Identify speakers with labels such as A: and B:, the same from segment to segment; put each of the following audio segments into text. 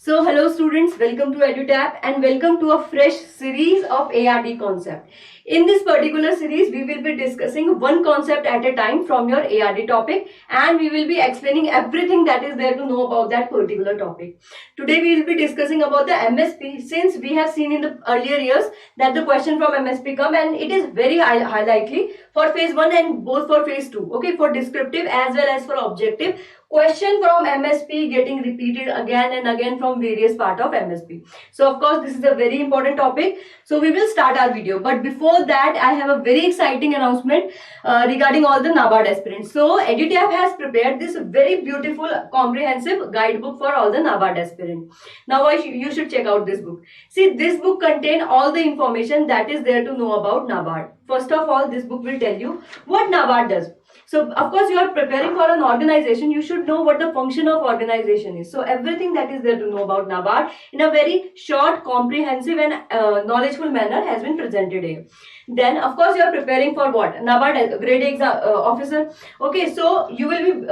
A: So hello students, welcome to EduTap and welcome to a fresh series of ARD concept. In this particular series, we will be discussing one concept at a time from your ARD topic and we will be explaining everything that is there to know about that particular topic. Today we will be discussing about the MSP, since we have seen in the earlier years that the question from MSP come and it is very high likely for phase 1 and both for phase 2. Okay, for descriptive as well as for objective. Question from MSP getting repeated again and again from various part of MSP. So of course this is a very important topic. So we will start our video. But before that I have a very exciting announcement regarding all the NABARD aspirants. So EduTap has prepared this very beautiful comprehensive guidebook for all the NABARD aspirants. Now you should check out this book. See, this book contains all the information that is there to know about NABARD. First of all, this book will tell you what NABARD does. So of course you are preparing for an organization, you should know what the function of organization is. So everything that is there to know about NABARD in a very short, comprehensive and knowledgeful manner has been presented here. Then of course you are preparing for what? NABARD Grade A exam, officer. Okay, so you will be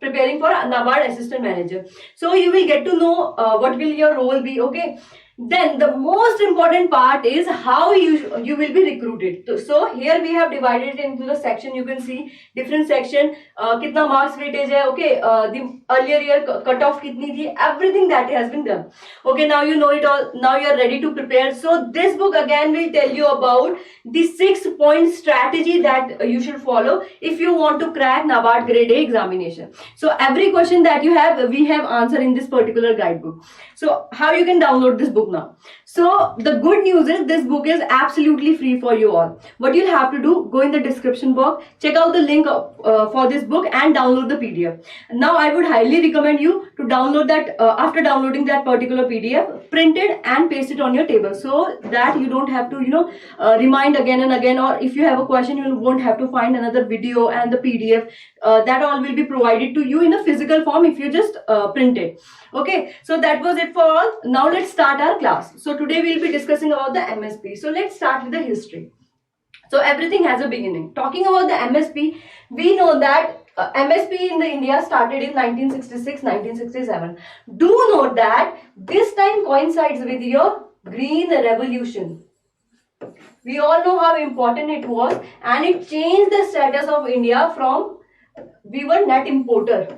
A: preparing for a NABARD assistant manager. So you will get to know what will your role be. Okay. Then the most important part is how you will be recruited. So here we have divided it into the section. You can see different section. Kitna marks weightage hai. Okay. The earlier year cutoff kitni thi. Everything that has been done. Okay. Now you know it all. Now you are ready to prepare. So this book again will tell you about the 6-point strategy that you should follow if you want to crack NABARD Grade A examination. So every question that you have, we have answered in this particular guidebook. So how you can download this book now? So the good news is this book is absolutely free for you all. What you'll have to do, go in the description box, check out the link for this book and download the PDF. Now I would highly recommend you to download that. After downloading that particular PDF, print it and paste it on your table so that you don't have to remind again and again, or if you have a question you won't have to find another video and the PDF. That all will be provided to you in a physical form if you just print it. Okay, so that was it for all. Now let's start our class. So today we'll be discussing about the MSP. So let's start with the history. So everything has a beginning. Talking about the MSP, we know that MSP in the India started in 1966-1967. Do note that this time coincides with your Green Revolution. We all know how important it was and it changed the status of India from we were net importer.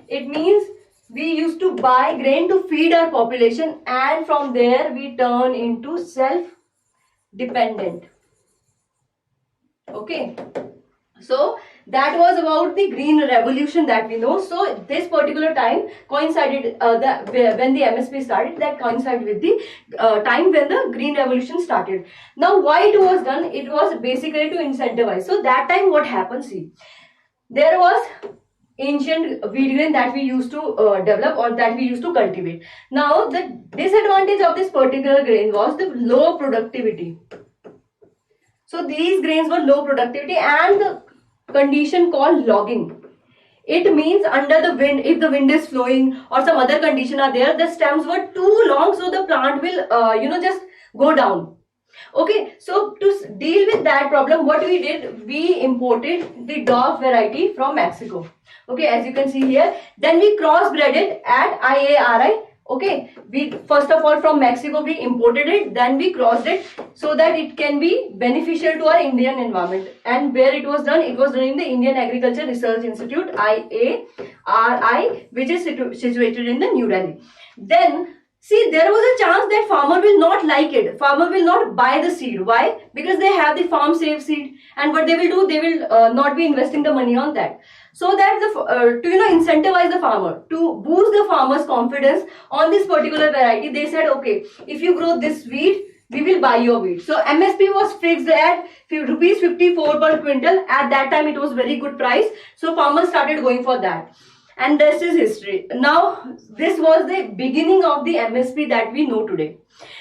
A: It means we used to buy grain to feed our population and from there we turn into self-dependent. Okay. So that was about the Green Revolution that we know. So this particular time coincided when the MSP started, that coincided with the time when the Green Revolution started. Now why it was done? It was basically to incentivize. So that time what happened? See, there was ancient wheat grain that we used to develop or that we used to cultivate. Now the disadvantage of this particular grain was the low productivity. So these grains were low productivity and the condition called logging. It means under the wind, if the wind is flowing or some other condition are there, the stems were too long, so the plant will just go down. Okay, so to deal with that problem, what we did, we imported the dog variety from Mexico. Okay, as you can see here. Then we crossbred it at IARI. Okay, we first of all from Mexico we imported it, then we crossed it so that it can be beneficial to our Indian environment. And where it was done in the Indian Agriculture Research Institute, IARI, which is situated in the New Delhi. Then see, there was a chance that farmer will not like it. Farmer will not buy the seed. Why? Because they have the farm safe seed, and what they will do, they will not be investing the money on that. So that to incentivize the farmer, to boost the farmer's confidence on this particular variety, they said, okay, if you grow this wheat, we will buy your wheat. So MSP was fixed at rupees 54 per quintal. At that time, it was very good price. So farmers started going for that. And this is history. Now, this was the beginning of the MSP that we know today.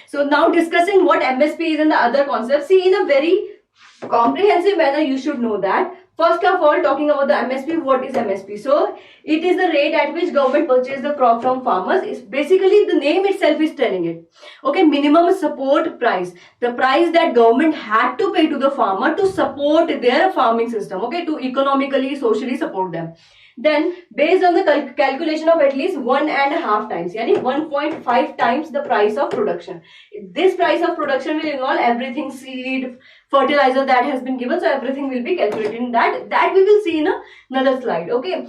A: So now discussing what MSP is and the other concepts. See, in a very comprehensive manner, you should know that. First of all, talking about the MSP, what is MSP? So, it is the rate at which government purchases the crop from farmers. It's basically, the name itself is telling it. Okay, minimum support price. The price that government had to pay to the farmer to support their farming system. Okay, to economically, socially support them. Then based on the calculation of at least 1.5 times, yani 1.5 times the price of production. This price of production will involve everything, seed, fertilizer that has been given, so everything will be calculated in that we will see in another slide. Okay,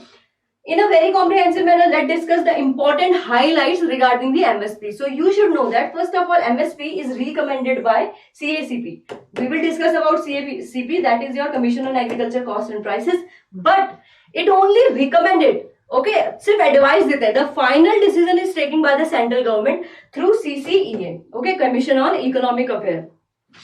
A: in a very comprehensive manner, let's discuss the important highlights regarding the MSP. So you should know that first of all, MSP is recommended by CACP. We will discuss about CACP, that is your Commission on Agriculture Cost and Prices, but it only recommended, okay, सिर्फ advice देता है. The final decision is taken by the central government through CCEA, okay, Commission on Economic Affairs,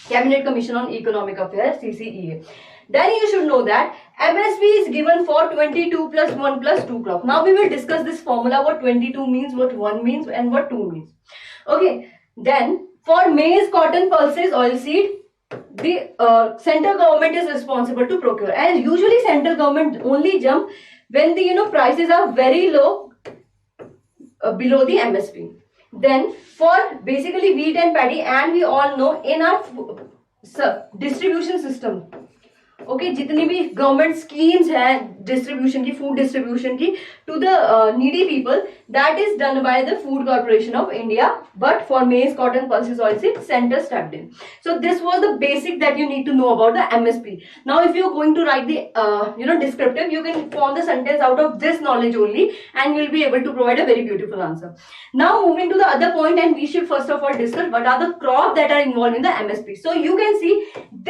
A: Cabinet Commission on Economic Affairs, CCEA. Then you should know that MSP is given for 22 plus 1 plus 2 crop. Now we will discuss this formula, what 22 means, what 1 means, and what 2 means. Okay, then for maize, cotton, pulses, oilseed, the central government is responsible to procure, and usually central government only jump when the prices are very low, below the MSP. Then for basically wheat and paddy, and we all know in our distribution system, okay जितनी भी government schemes हैं distribution की, food distribution की to the needy people, that is done by the Food Corporation of India, but for maize, cotton, pulses, oilseed, centre stepped in. So this was the basic that you need to know about the MSP. Now if you are going to write the descriptive, you can form the sentence out of this knowledge only, and you will be able to provide a very beautiful answer. Now moving to the other point, and we should first of all discuss what are the crops that are involved in the MSP. So you can see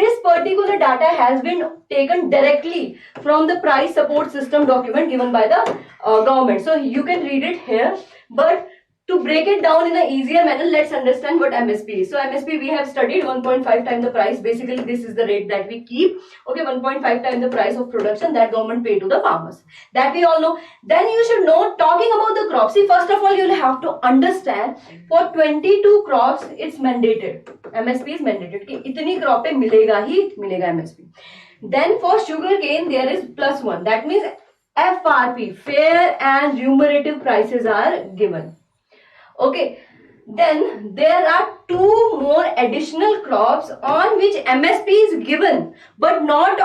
A: this particular data has been taken directly from the price support system document given by the government. So you can read it here, but to break it down in a easier manner, let's understand what MSP is. So MSP we have studied 1.5 times the price. Basically this is the rate that we keep. Okay, 1.5 times the price of production that government pay to the farmers. That we all know. Then you should know, talking about the crops. See, first of all you will have to understand for 22 crops it's mandated. MSP is mandated कि इतनी crop पे मिलेगा ही मिलेगा MSP. Then for sugarcane there is +1. That means FRP, fair and remunerative prices are given. Okay, then there are 2 more additional crops on which MSP is given, but not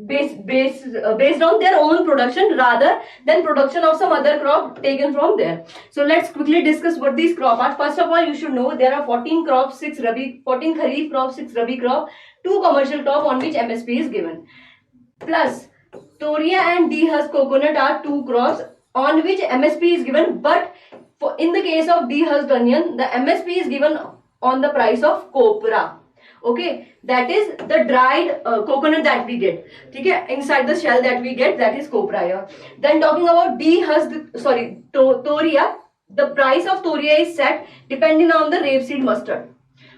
A: based on their own production, rather than production of some other crop taken from there. So let's quickly discuss what these crops are. First of all, you should know there are 14 crops, 14 kharif crop, 6 rabi crop, 2 commercial crop on which MSP is given. Plus Toria and D-husk coconut are 2 crops on which MSP is given, but in the case of de-husked onion, the MSP is given on the price of copra. Okay, that is the dried coconut that we get. Okay, inside the shell that we get, that is copra here. Then talking about Toria, the price of Toria is set depending on the rapeseed mustard.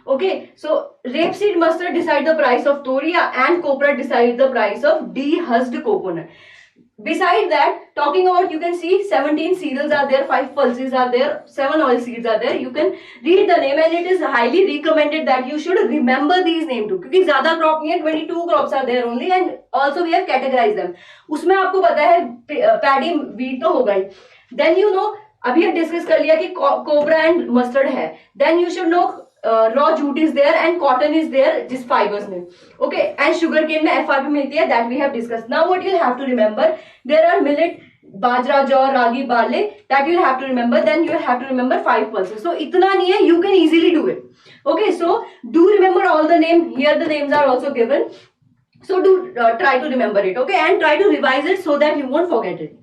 A: Okay, so rapeseed mustard decide the price of Toria, and copra decide the price of de-husked coconut. Besides that, talking about, you can see 17 cereals are there, 5 pulses are there, 7 oil seeds are there. You can read the name, and it is highly recommended that you should remember these names too, क्योंकि ज़्यादा crop नहीं है, 22 crops are there only, and also we have categorized them. उसमें आपको पता है paddy, wheat तो होगा ही. Then you know, अभी हम डिस्कस कर लिया कि copra and mustard है. Then you should know raw jute is there and cotton is there, जिस fibers में. Okay, and sugarcane में FRP मिलती है, that we have discussed. Now what you'll have to remember, there are millet, bajra, jaw, ragi, barley, that you'll have to remember. Then you'll have to remember 5 pulses. So इतना नहीं है, you can easily do it. Okay, so do remember all the names. Here the names are also given. So do try to remember it. Okay, and try to revise it so that you won't forget it.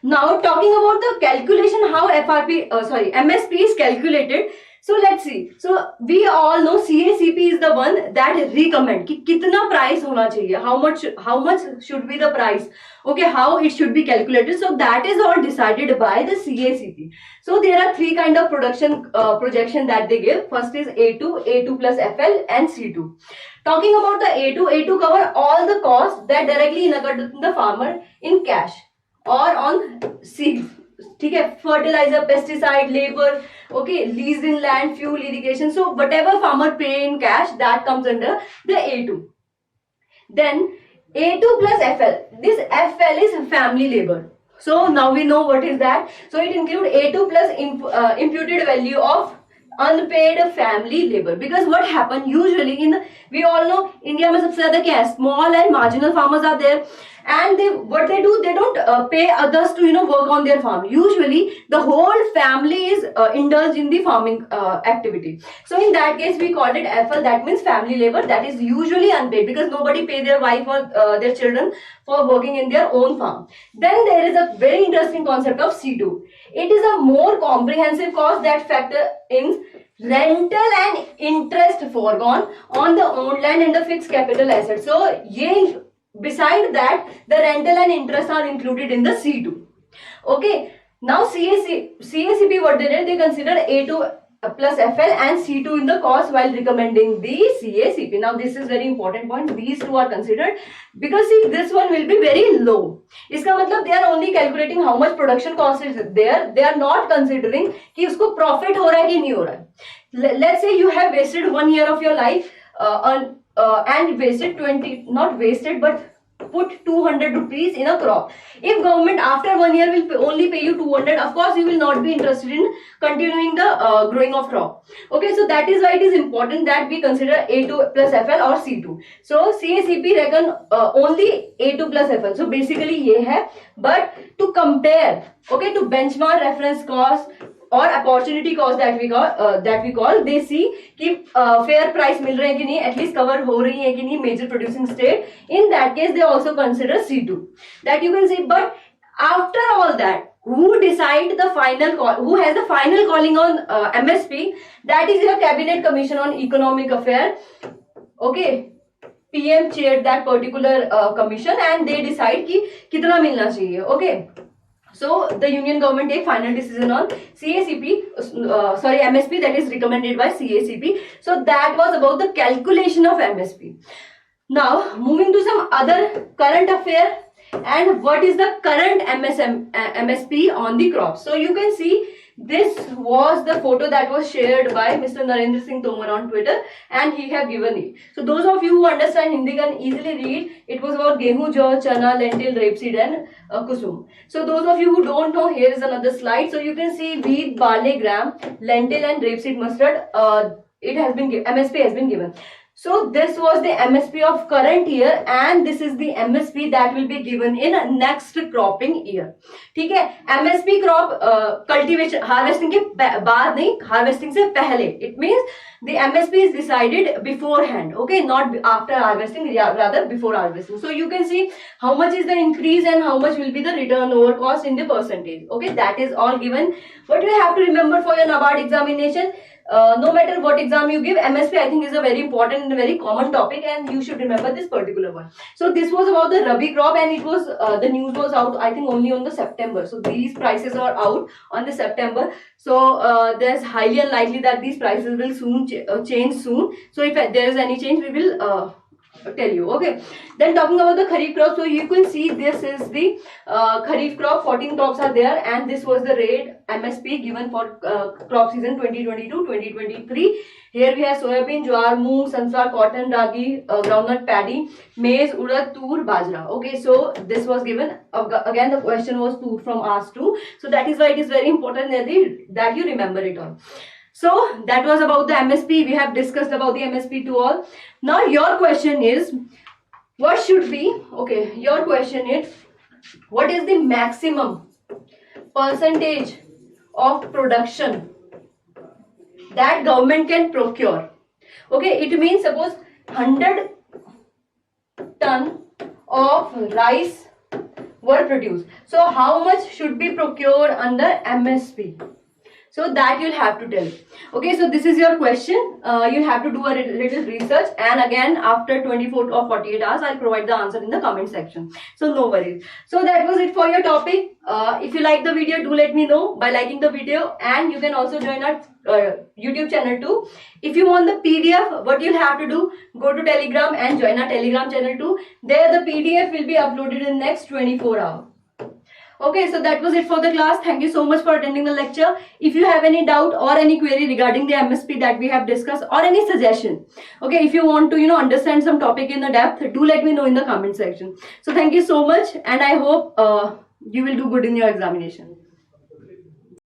A: Now talking about the calculation, how MSP is calculated. So let's see. So we all know CACP is the one that recommend कि कितना price होना चाहिए, how much should be the price. Okay, how it should be calculated. So that is all decided by the CACP. So there are 3 kind of projection that they give. First is A2 plus FL, and C2. Talking about the A2 cover all the costs that directly incur the farmer in cash or on seeds. ठीक है, fertilizer, pesticide, labor, okay, lease in land, fuel, irrigation. So whatever farmer pay in cash, that comes under the A2. Then A2 plus FL. This FL is family labor. So now we know what is that. So it includes A2 plus imputed value of unpaid family labor. Because what happened usually in we all know India में सबसे ज़्यादा क्या है, small and marginal farmers are there, and what they do, they don't pay others to work on their farm. Usually the whole family is indulged in the farming activity. So in that case we called it FL, that means family labor, that is usually unpaid, because nobody pay their wife or their children for working in their own farm. Then there is a very interesting concept of C2. It is a more comprehensive cost that factor in rental and interest foregone on the owned land and the fixed capital asset. So beside that, the rental and interest are included in the C2. Okay, now CACP what they did, they consider A2 plus FL and C2 in the cost while recommending the CACP. Now this is very important point, these two are considered, because see, this one will be very low. इसका मतलब they are only calculating how much production cost is there, they are not considering कि उसको profit हो रहा है कि नहीं हो रहा है. Let's say you have wasted 1 year of your life and wasted 20, not wasted but put 200 rupees in a crop. If government after 1 year will only pay you 200, of course you will not be interested in continuing the growing of crop. Okay, so that is why it is important that we consider A2 plus FL or C2. So CACP reckon only A2 plus FL. So basically ये है, but to compare, okay, to benchmark reference cost और opportunity cost that we call, they see कि fair price मिल रहे हैं कि नहीं, at least cover हो रही है कि नहीं major producing state. In that case they also consider C2, that you can see. But after all that, who decide the final call, who has the final calling on MSP, that is your cabinet commission on economic affair. Okay, PM chaired that particular commission and they decide कि कितना मिलना चाहिए. Okay, so the union government take final decision on MSP, that is recommended by CACP. So that was about the calculation of MSP. Now moving to some other current affair, and what is the current MSP on the crops. So you can see this was the photo that was shared by Mr. Narendra Singh Tomar on Twitter, and he have given it. So those of you who understand Hindi can easily read. It was about gehu, jaw, chana, lentil, rapeseed and kusum. So those of you who don't know, here is another slide. So you can see wheat, barley, gram, lentil and rapeseed mustard. It has been MSP has been given. So this was the MSP of current year, and this is the MSP that will be given in next cropping year. ठीक है, MSP crop cultivation harvesting के बाद नहीं, harvesting से पहले. It means the MSP is decided beforehand. Okay, not after harvesting, rather before harvesting. So you can see how much is the increase and how much will be the return over cost in the percentage. Okay, that is all given. What you have to remember for your NABARD examination, no matter what exam you give, MSP I think is a very important and a very common topic, and you should remember this particular one. So this was about the Rabi crop, and it was the news was out I think only on the September. So these prices are out on the September. So there's highly unlikely that these prices will soon change soon. So if there is any change, we will tell you. Okay, then talking about the kharif crop, so you can see this is the kharif crop. 14 crops are there, and this was the rate MSP given for crop season 2022-2023. Here we have soybean, jowar, moong, sunflower, cotton, ragi, groundnut, paddy, maize, urad, tur, bajra. Okay, so this was given. Again the question was from asked to, so that is why it is very important that you remember it all. So that was about the MSP. We have discussed about the MSP to all. Now your question is, what should be, okay, your question is, what is the maximum percentage of production that government can procure? Okay, it means suppose 100 ton of rice were produced. So how much should be procured under MSP? So that you'll have to tell. Okay, so this is your question. You'll have to do a little research, and again after 24 or 48 hours I'll provide the answer in the comment section. So no worries. So that was it for your topic. If you like the video, do let me know by liking the video, and you can also join our YouTube channel too. If you want the PDF, what you'll have to do, go to Telegram and join our Telegram channel too. There the PDF will be uploaded in next 24 hours. Okay, so that was it for the class. Thank you so much for attending the lecture. If you have any doubt or any query regarding the MSP that we have discussed, or any suggestion, okay, if you want to understand some topic in the depth, do let me know in the comment section. So thank you so much, and I hope you will do good in your examination.